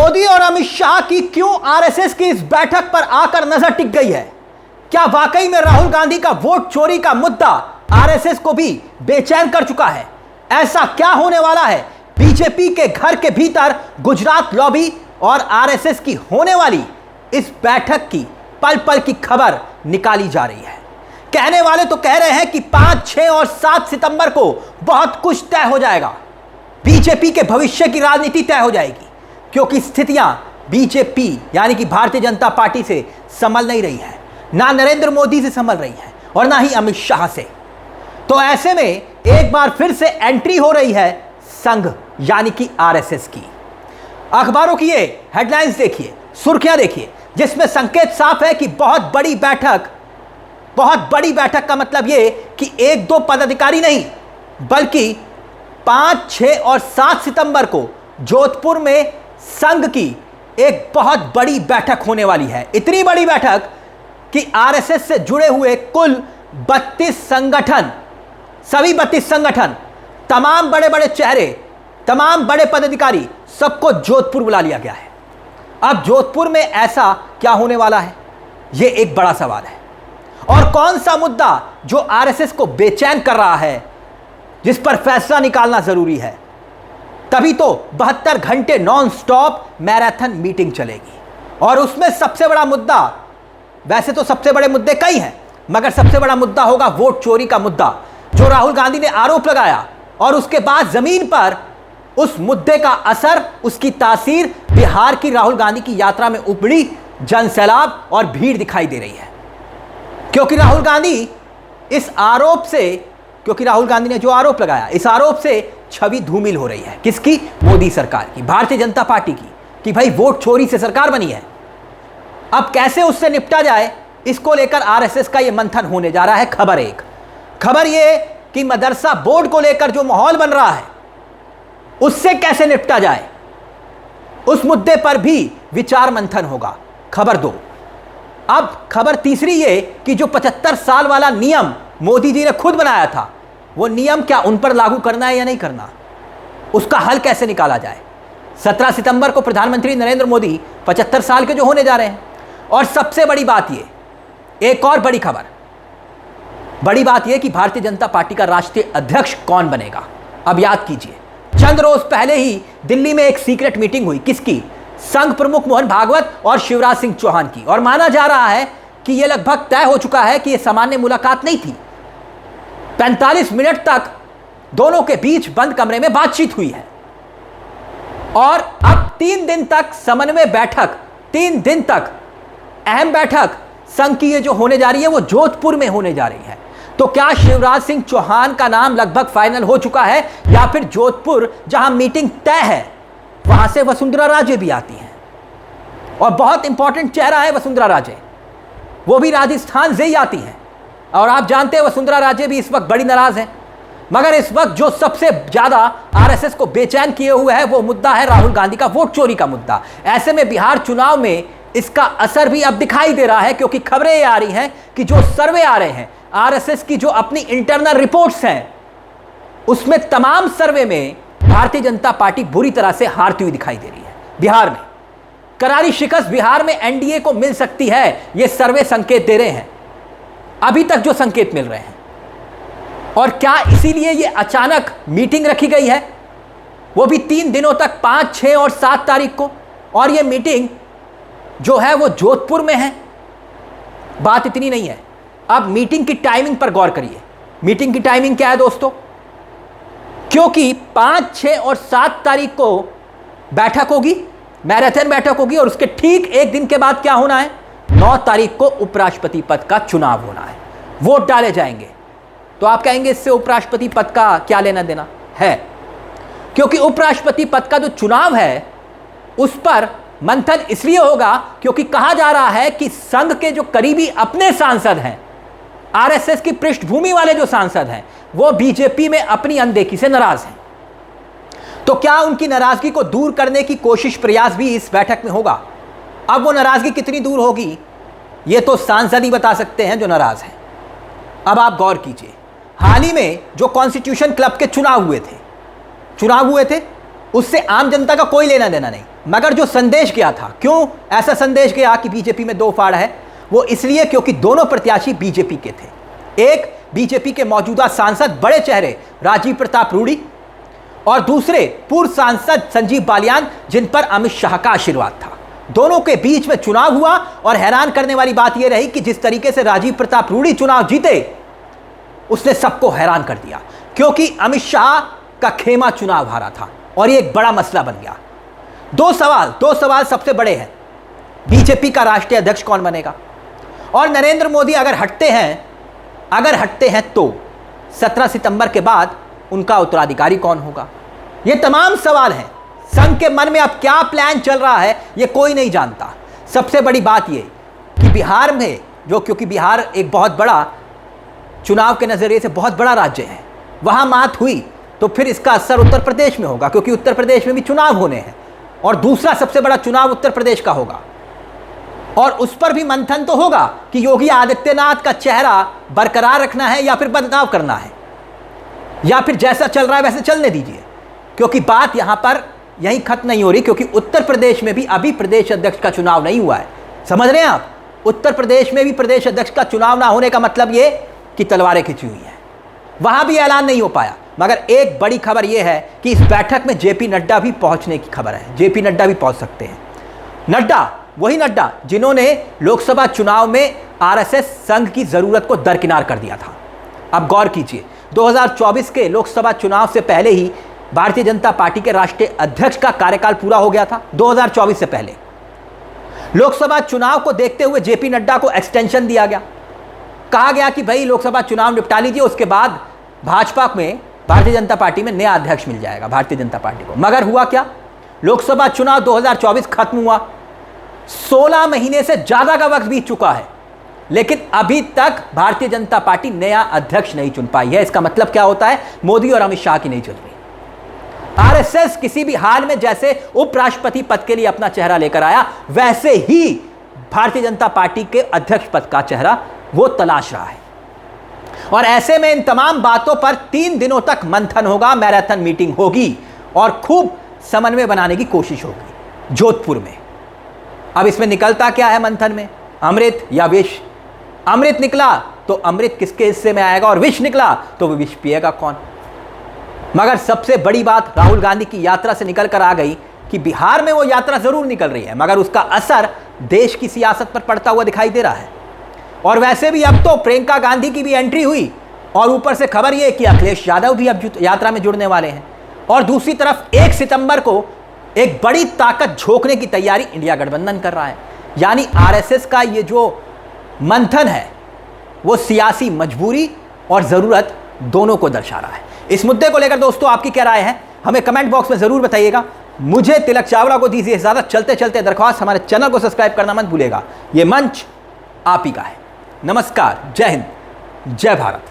मोदी और अमित शाह की क्यों आरएसएस की इस बैठक पर आकर नजर टिक गई है? क्या वाकई में राहुल गांधी का वोट चोरी का मुद्दा आरएसएस को भी बेचैन कर चुका है? ऐसा क्या होने वाला है? बीजेपी के घर के भीतर गुजरात लॉबी और आरएसएस की होने वाली इस बैठक की पल पल की खबर निकाली जा रही है। कहने वाले तो कह रहे हैं कि 5, 6 और 7 सितंबर को बहुत कुछ तय हो जाएगा। बीजेपी के भविष्य की राजनीति तय हो जाएगी, क्योंकि स्थितियां बीजेपी यानी कि भारतीय जनता पार्टी से संभल नहीं रही है, ना नरेंद्र मोदी से संभल रही है और ना ही अमित शाह से। तो ऐसे में एक बार फिर से एंट्री हो रही है संघ यानी कि आरएसएस की। अखबारों की ये हेडलाइंस देखिए, सुर्खियां देखिए, जिसमें संकेत साफ है कि बहुत बड़ी बैठक का मतलब ये कि 1-2 पदाधिकारी नहीं, बल्कि 5, 6 और 7 सितंबर को जोधपुर में संघ की एक बहुत बड़ी बैठक होने वाली है। इतनी बड़ी बैठक कि आरएसएस से जुड़े हुए कुल 32 संगठन, सभी 32 संगठन, तमाम बड़े बड़े चेहरे, तमाम बड़े पदाधिकारी, सबको जोधपुर बुला लिया गया है। अब जोधपुर में ऐसा क्या होने वाला है, यह एक बड़ा सवाल है। और कौन सा मुद्दा जो आरएसएस को बेचैन कर रहा है, जिस पर फैसला निकालना जरूरी है। तभी तो 72 घंटे नॉन स्टॉप मैराथन मीटिंग चलेगी। और उसमें सबसे बड़ा मुद्दा, वैसे तो सबसे बड़े मुद्दे कई हैं, मगर सबसे बड़ा मुद्दा होगा वोट चोरी का मुद्दा, जो राहुल गांधी ने आरोप लगाया और उसके बाद जमीन पर उस मुद्दे का असर, उसकी तासीर बिहार की राहुल गांधी की यात्रा में उमड़ी जनसैलाब और भीड़ दिखाई दे रही है। क्योंकि राहुल गांधी ने जो आरोप लगाया, इस आरोप से छवि धूमिल हो रही है। किसकी? मोदी सरकार की, भारतीय जनता पार्टी की, कि भाई वोट चोरी से सरकार बनी है। अब कैसे उससे निपटा जाए, इसको लेकर आरएसएस का यह मंथन होने जा रहा है। खबर ये कि मदरसा बोर्ड को लेकर जो माहौल बन रहा है, उससे कैसे निपटा जाए, उस मुद्दे पर भी विचार मंथन होगा। खबर 2। अब खबर तीसरी ये कि जो 75 साल वाला नियम मोदी जी ने खुद बनाया था, वो नियम क्या उन पर लागू करना है या नहीं करना, उसका हल कैसे निकाला जाए। 17 सितंबर को प्रधानमंत्री नरेंद्र मोदी 75 साल के जो होने जा रहे हैं। और सबसे बड़ी बात ये, एक और बड़ी खबर, बड़ी बात यह कि भारतीय जनता पार्टी का राष्ट्रीय अध्यक्ष कौन बनेगा। अब याद कीजिए, चंद रोज पहले ही दिल्ली में एक सीक्रेट मीटिंग हुई। किसकी? संघ प्रमुख मोहन भागवत और शिवराज सिंह चौहान की। और माना जा रहा है कि यह लगभग तय हो चुका है कि यह सामान्य मुलाकात नहीं थी। 45 मिनट तक दोनों के बीच बंद कमरे में बातचीत हुई है। और अब 3 दिन तक समन्वय बैठक, 3 दिन तक अहम बैठक संघ की ये जो होने जा रही है, वो जोधपुर में होने जा रही है। तो क्या शिवराज सिंह चौहान का नाम लगभग फाइनल हो चुका है, या फिर जोधपुर जहां मीटिंग तय है वहां से वसुंधरा राजे भी आती हैं? और बहुत इंपॉर्टेंट चेहरा है वसुंधरा राजे, वो भी राजस्थान से ही आती हैं। और आप जानते हैं वसुंधरा राजे भी इस वक्त बड़ी नाराज हैं। मगर इस वक्त जो सबसे ज्यादा आरएसएस को बेचैन किए हुए है, वो मुद्दा है राहुल गांधी का वोट चोरी का मुद्दा। ऐसे में बिहार चुनाव में इसका असर भी अब दिखाई दे रहा है, क्योंकि खबरें ये आ रही हैं कि जो सर्वे आ रहे हैं, आरएसएस की जो अपनी इंटरनल रिपोर्ट्स हैं, उसमें तमाम सर्वे में भारतीय जनता पार्टी बुरी तरह से हारती हुई दिखाई दे रही है। बिहार में करारी शिकस्त बिहार में एनडीए को मिल सकती है, ये सर्वे संकेत दे रहे हैं, अभी तक जो संकेत मिल रहे हैं। और क्या इसीलिए ये अचानक मीटिंग रखी गई है, वो भी 3 दिनों तक, 5, 6 और 7 तारीख को। और ये मीटिंग जो है वो जोधपुर में है। बात इतनी नहीं है, अब मीटिंग की टाइमिंग पर गौर करिए। मीटिंग की टाइमिंग क्या है दोस्तों? क्योंकि 5, 6 और 7 तारीख को बैठक होगी, मैराथन बैठक होगी, और उसके ठीक 1 दिन के बाद क्या होना है, 9 तारीख को उपराष्ट्रपति पद का चुनाव होना है, वोट डाले जाएंगे। तो आप कहेंगे इससे उपराष्ट्रपति पद का क्या लेना देना है? क्योंकि उपराष्ट्रपति पद का जो चुनाव है, उस पर मंथन इसलिए होगा क्योंकि कहा जा रहा है कि संघ के जो करीबी अपने सांसद हैं, आरएसएस की पृष्ठभूमि वाले जो सांसद हैं, वो बीजेपी में अपनी अनदेखी से नाराज हैं। तो क्या उनकी नाराजगी को दूर करने की कोशिश, प्रयास भी इस बैठक में होगा? अब वो नाराजगी कितनी दूर होगी, ये तो सांसद ही बता सकते हैं जो नाराज हैं। अब आप गौर कीजिए, हाल ही में जो कॉन्स्टिट्यूशन क्लब के चुनाव हुए थे, उससे आम जनता का कोई लेना देना नहीं। मगर जो संदेश गया था, क्यों ऐसा संदेश गया कि बीजेपी में दो फाड़ है, वो इसलिए क्योंकि दोनों प्रत्याशी बीजेपी के थे। एक बीजेपी के मौजूदा सांसद बड़े चेहरे राजीव प्रताप रूडी और दूसरे पूर्व सांसद संजीव बालियान, जिन पर अमित शाह का आशीर्वाद था। दोनों के बीच में चुनाव हुआ और हैरान करने वाली बात यह रही कि जिस तरीके से राजीव प्रताप रूडी चुनाव जीते उसने सबको हैरान कर दिया, क्योंकि अमित शाह का खेमा चुनाव हारा था और यह एक बड़ा मसला बन गया। दो सवाल सबसे बड़े हैं। बीजेपी का राष्ट्रीय अध्यक्ष कौन बनेगा, और नरेंद्र मोदी अगर हटते हैं तो 17 सितंबर के बाद उनका उत्तराधिकारी कौन होगा। ये तमाम सवाल हैं। संघ के मन में अब क्या प्लान चल रहा है ये कोई नहीं जानता। सबसे बड़ी बात ये कि बिहार में, क्योंकि बिहार एक बहुत बड़ा चुनाव के नजरिए से बहुत बड़ा राज्य है, वहां मात हुई तो फिर इसका असर उत्तर प्रदेश में होगा, क्योंकि उत्तर प्रदेश में भी चुनाव होने हैं और दूसरा सबसे बड़ा चुनाव उत्तर प्रदेश का होगा। और उस पर भी मंथन तो होगा कि योगी आदित्यनाथ का चेहरा बरकरार रखना है या फिर बदलाव करना है, या फिर जैसा चल रहा है वैसे चलने दीजिए। क्योंकि बात यहां पर यहीं खत्म नहीं हो रही, क्योंकि उत्तर प्रदेश में भी अभी प्रदेश अध्यक्ष का चुनाव नहीं हुआ है। समझ रहे हैं आप, उत्तर प्रदेश में भी प्रदेश अध्यक्ष का चुनाव ना होने का मतलब यह कि तलवारें खिंची हुई हैं, वहां भी ऐलान नहीं हो पाया। मगर एक बड़ी खबर यह है कि इस बैठक में जेपी नड्डा भी पहुंचने की खबर है। जेपी नड्डा भी पहुंच सकते हैं। नड्डा, वही नड्डा जिन्होंने लोकसभा चुनाव में आरएसएस संघ की जरूरत को दरकिनार कर दिया था। अब गौर कीजिए, 2024 के लोकसभा चुनाव से पहले ही भारतीय जनता पार्टी के राष्ट्रीय अध्यक्ष का कार्यकाल पूरा हो गया था। 2024 से पहले लोकसभा चुनाव को देखते हुए जेपी नड्डा को एक्सटेंशन दिया गया। कहा गया कि भाई लोकसभा चुनाव निपटा लीजिए, उसके बाद भाजपा में, भारतीय जनता पार्टी में नया अध्यक्ष मिल जाएगा भारतीय जनता पार्टी को। मगर हुआ क्या, लोकसभा चुनाव 2024 खत्म हुआ, 16 महीने से ज्यादा का वक्त बीत चुका है, लेकिन अभी तक भारतीय जनता पार्टी नया अध्यक्ष नहीं चुन पाई है। इसका मतलब क्या होता है, मोदी और अमित शाह की नहीं चल रही। आरएसएस किसी भी हाल में जैसे उपराष्ट्रपति पद के लिए अपना चेहरा लेकर आया, वैसे ही भारतीय जनता पार्टी के अध्यक्ष पद का चेहरा वो तलाश रहा है। और ऐसे में इन तमाम बातों पर 3 दिनों तक मंथन होगा, मैराथन मीटिंग होगी और खूब समन्वय बनाने की कोशिश होगी जोधपुर में। अब इसमें निकलता क्या है मंथन में, अमृत या विष? अमृत निकला तो अमृत किसके हिस्से में आएगा, और विष निकला तो वो विष पिएगा कौन? मगर सबसे बड़ी बात राहुल गांधी की यात्रा से निकल कर आ गई कि बिहार में वो यात्रा जरूर निकल रही है, मगर उसका असर देश की सियासत पर पड़ता हुआ दिखाई दे रहा है। और वैसे भी अब तो प्रियंका गांधी की भी एंट्री हुई, और ऊपर से खबर यह कि अखिलेश यादव भी अब यात्रा में जुड़ने वाले हैं। और दूसरी तरफ 1 सितंबर को एक बड़ी ताकत झोंकने की तैयारी इंडिया गठबंधन कर रहा है। यानी आरएसएस का ये जो मंथन है वो सियासी मजबूरी और जरूरत दोनों को दर्शा रहा है। इस मुद्दे को लेकर दोस्तों आपकी क्या राय है, हमें कमेंट बॉक्स में जरूर बताइएगा। मुझे तिलक चावला को दीजिए इजाजत। चलते चलते दरख्वास्त, हमारे चैनल को सब्सक्राइब करना मत भूलिएगा। यह मंच आप ही का है। नमस्कार, जय हिंद, जय भारत।